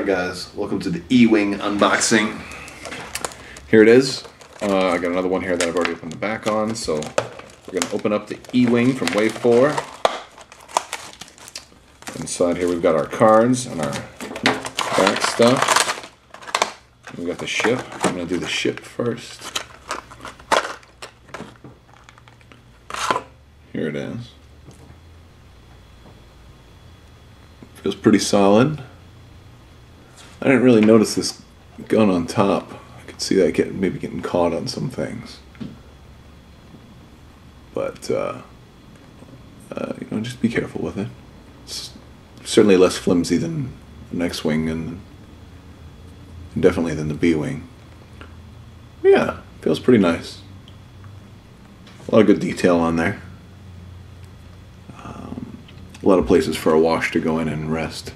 Alright guys, welcome to the E-Wing unboxing. Here it is. I got another one here that I've already opened the back on, so we're going to open up the E-Wing from Wave 4. Inside here we've got our cards and our back stuff. We got the ship. I'm going to do the ship first. Here it is. Feels pretty solid. I didn't really notice this gun on top. I could see that maybe getting caught on some things. But, you know, just be careful with it. It's certainly less flimsy than the X-Wing and definitely than the B-Wing. Yeah, feels pretty nice. A lot of good detail on there. A lot of places for a wash to go in and rest.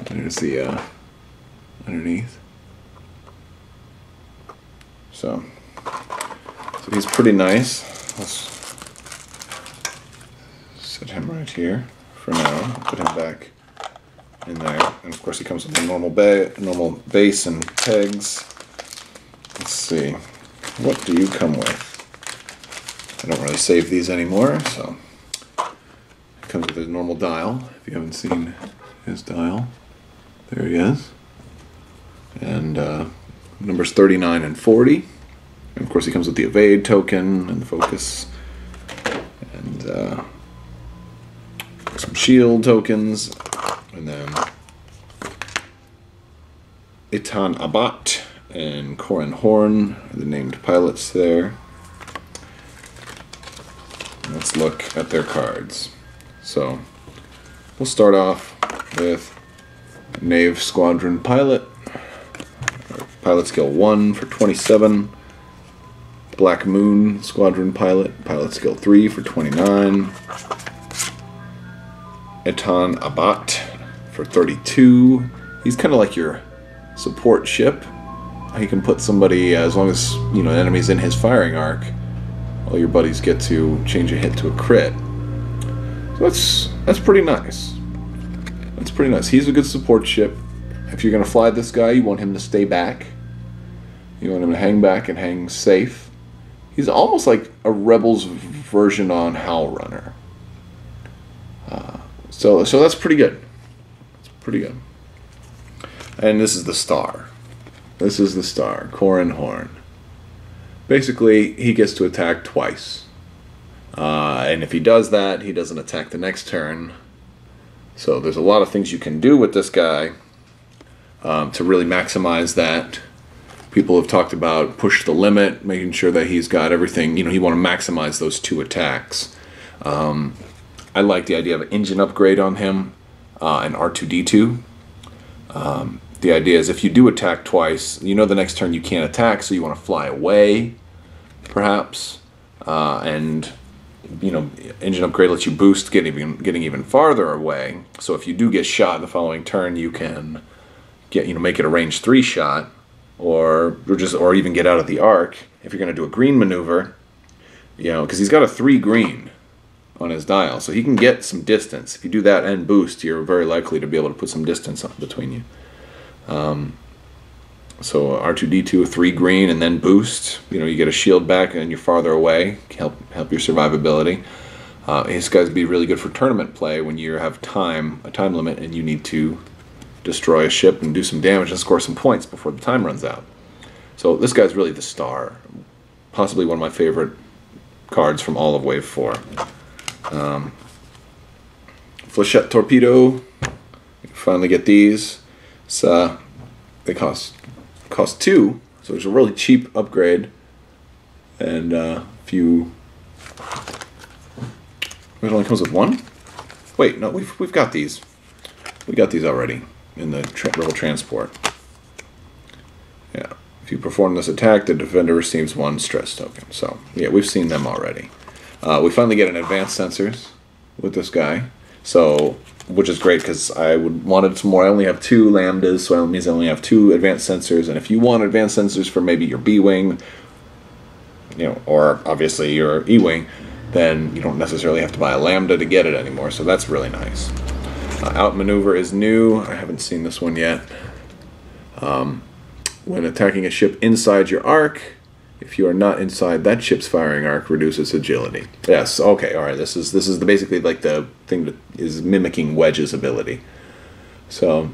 There's the underneath. So he's pretty nice. Let's set him right here for now. Put him back in there, and of course he comes with a normal base and pegs. Let's see, what do you come with? I don't really save these anymore, so it comes with a normal dial. If you haven't seen his dial, there he is. And numbers 39 and 40. And of course he comes with the evade token and the focus. And some shield tokens. And then Itan Abat and Corin Horn are the named pilots there. Let's look at their cards. So we'll start off with Nave Squadron Pilot. Pilot skill 1 for 27. Black Moon Squadron Pilot. Pilot skill 3 for 29. Itan Abat for 32. He's kind of like your support ship. He can put somebody, as long as you know the enemy's in his firing arc, all your buddies get to change a hit to a crit. So that's pretty nice. That's pretty nice. He's a good support ship. If you're going to fly this guy, you want him to stay back. You want him to hang back and hang safe. He's almost like a Rebels version on Howl Runner. So that's pretty good. It's pretty good. And this is the star. This is the star, Corin Horn. Basically, he gets to attack twice. And if he does that, he doesn't attack the next turn. So there's a lot of things you can do with this guy to really maximize that. People have talked about push the limit, making sure that he's got everything. You know, you want to maximize those two attacks. I like the idea of an engine upgrade on him and R2-D2. The idea is if you do attack twice, you know the next turn you can't attack, so you want to fly away, perhaps. And you know, engine upgrade lets you boost getting even farther away. So if you do get shot in the following turn, you can make it a range 3 shot, or even get out of the arc. If you're going to do a green maneuver, you know, because he's got a 3 green on his dial, so he can get some distance. If you do that and boost, you're very likely to be able to put some distance between you. So R2-D2, 3 green, and then boost. You know, you get a shield back and you're farther away. Help your survivability. This guy's be really good for tournament play when you have a time limit and you need to destroy a ship and do some damage and score some points before the time runs out. So this guy's really the star. Possibly one of my favorite cards from all of Wave 4. Flechette Torpedo. You can finally get these. They cost 2, so it's a really cheap upgrade. And it only comes with 1? Wait, no, we've got these. We got these already in the Rebel Transport. Yeah. If you perform this attack, the defender receives 1 stress token. So, yeah, we've seen them already. We finally get an advanced sensors with this guy. So, which is great because I wanted some more. I only have 2 lambdas, so that means I only have 2 advanced sensors. And if you want advanced sensors for maybe your B-Wing, you know, or obviously your E-Wing, then you don't necessarily have to buy a lambda to get it anymore. So that's really nice. Outmaneuver is new. I haven't seen this one yet. When attacking a ship inside your arc, if you are not inside that ship's firing arc, reduces agility. Yes, okay, all right. This is basically like the thing that is mimicking Wedge's ability. So,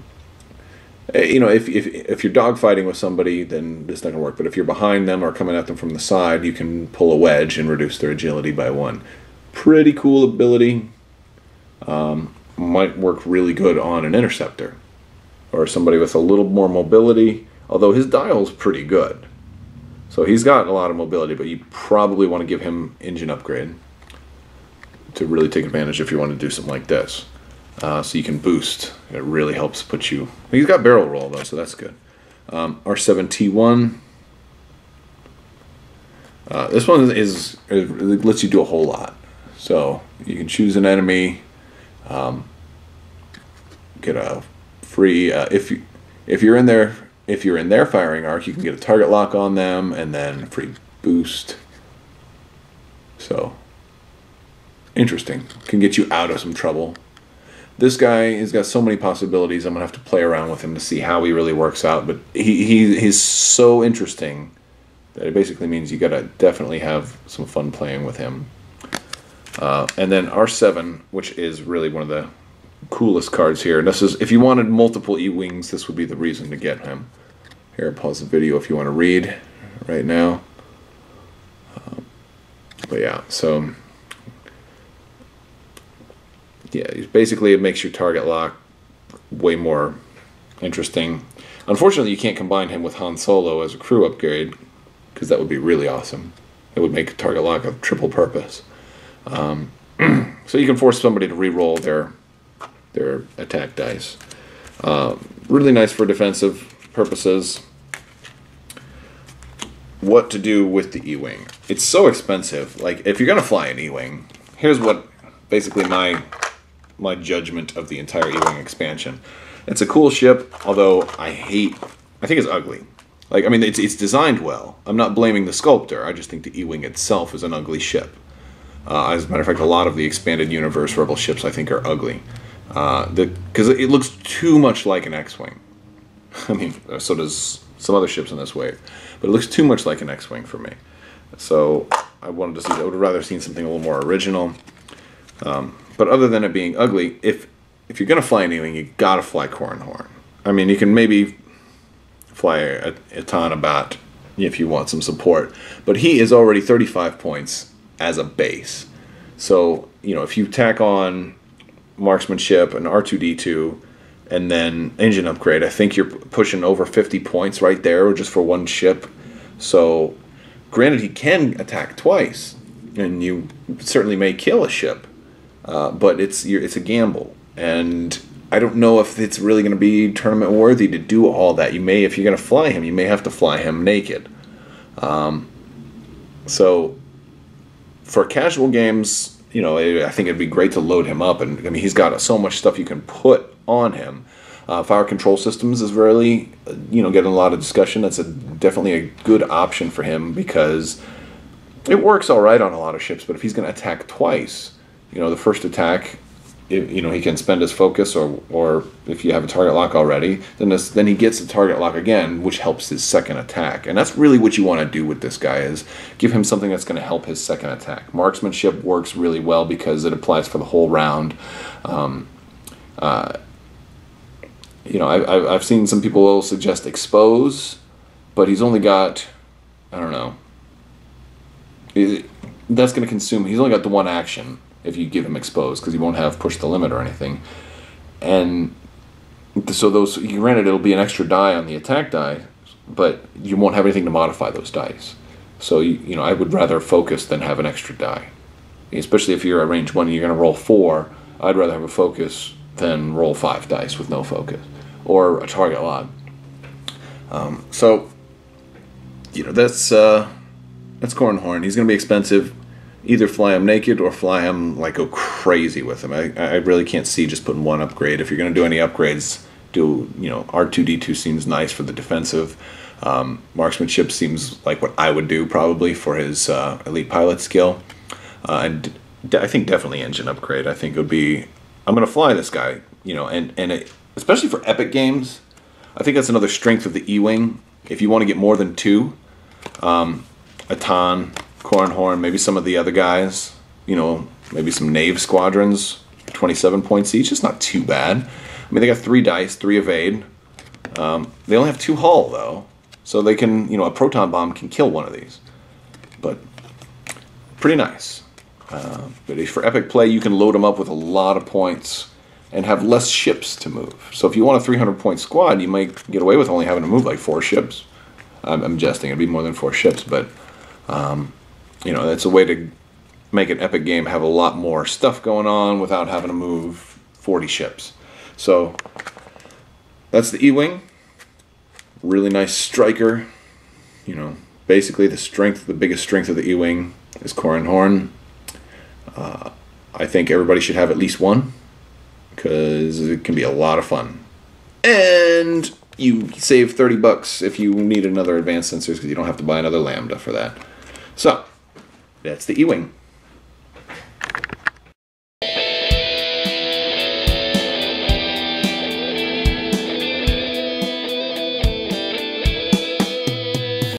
you know, if you're dogfighting with somebody, then this is not gonna work. But if you're behind them or coming at them from the side, you can pull a wedge and reduce their agility by 1. Pretty cool ability. Might work really good on an interceptor or somebody with a little more mobility. Although his dial's pretty good. So he's got a lot of mobility, but you probably want to give him engine upgrade to really take advantage if you want to do something like this. So you can boost. It really helps put you... He's got barrel roll, though, so that's good. R7T1. This one it lets you do a whole lot. So you can choose an enemy, get a free... if you're in their firing arc, you can get a target lock on them, and then free boost. So, interesting. Can get you out of some trouble. This guy has got so many possibilities. I'm going to have to play around with him to see how he really works out. But he's so interesting that it basically means you got to definitely have some fun playing with him. And then R7, which is really one of the coolest cards here. And this is, if you wanted multiple E-Wings, this would be the reason to get him. Here, pause the video if you want to read right now. But yeah, so yeah, basically it makes your target lock way more interesting. Unfortunately, you can't combine him with Han Solo as a crew upgrade, because that would be really awesome. It would make target lock a triple purpose. So you can force somebody to re-roll their attack dice. Really nice for defensive purposes. What to do with the E-Wing? It's so expensive. Like, if you're gonna fly an E-Wing, here's what basically my judgment of the entire E-Wing expansion. It's a cool ship, although I think it's ugly. Like, I mean, it's designed well. I'm not blaming the sculptor. I just think the E-Wing itself is an ugly ship. As a matter of fact, a lot of the expanded universe Rebel ships I think are ugly. Because it looks too much like an X-Wing. I mean, so does some other ships in this wave. But it looks too much like an X-Wing for me. So I would have rather seen something a little more original. But other than it being ugly, if you're going to fly an E-Wing, you got to fly Corran Horn. I mean, you can maybe fly a Tanabat if you want some support. But he is already 35 points as a base. So, you know, if you tack on marksmanship, an R2-D2, and then engine upgrade, I think you're pushing over 50 points right there just for one ship. So, granted, he can attack twice, and you certainly may kill a ship, but it's a gamble. And I don't know if it's really going to be tournament worthy to do all that. If you're going to fly him, you may have to fly him naked. So, for casual games, you know, I think it'd be great to load him up, and I mean, he's got so much stuff you can put on him. Fire control systems is really, you know, getting a lot of discussion. That's definitely a good option for him because it works all right on a lot of ships. But if he's going to attack twice, you know, the first attack, you know, he can spend his focus, or if you have a target lock already, then he gets a target lock again, which helps his second attack. And that's really what you want to do with this guy, is give him something that's going to help his second attack. Marksmanship works really well because it applies for the whole round. You know, I've seen some people suggest expose, but he's only got, I don't know, that's going to consume, he's only got the one action if you give him expose, because he won't have push the limit or anything. And so granted, it'll be an extra die on the attack die, but you won't have anything to modify those dice. So, you know, I would rather focus than have an extra die. Especially if you're at range 1 and you're going to roll 4, I'd rather have a focus than roll 5 dice with no focus. Or a target lock. So, you know, that's Corran Horn. He's going to be expensive. Either fly him naked or fly him, like, go crazy with him. I really can't see just putting one upgrade. If you're going to do any upgrades, you know, R2-D2 seems nice for the defensive. Marksmanship seems like what I would do probably for his elite pilot skill. And I think definitely engine upgrade. I think it would be... I'm going to fly this guy You know, especially for epic games, I think that's another strength of the E-Wing. If you want to get more than 2, Atan, Corran Horn, maybe some of the other guys, you know, maybe some Knave squadrons, 27 points each. It's not too bad. I mean, they got 3 dice, 3 evade. They only have 2 hull, though. So they can, you know, a proton bomb can kill one of these. But pretty nice. But if for epic play, you can load them up with a lot of points and have less ships to move. So if you want a 300-point squad, you might get away with only having to move like 4 ships. I'm jesting. It'd be more than 4 ships, but you know, that's a way to make an epic game have a lot more stuff going on without having to move 40 ships. So that's the E-Wing. Really nice striker. You know, basically the biggest strength of the E-Wing is Corran Horn. I think everybody should have at least one, because it can be a lot of fun. And you save $30 if you need another advanced sensors, because you don't have to buy another Lambda for that. So, that's the E-Wing.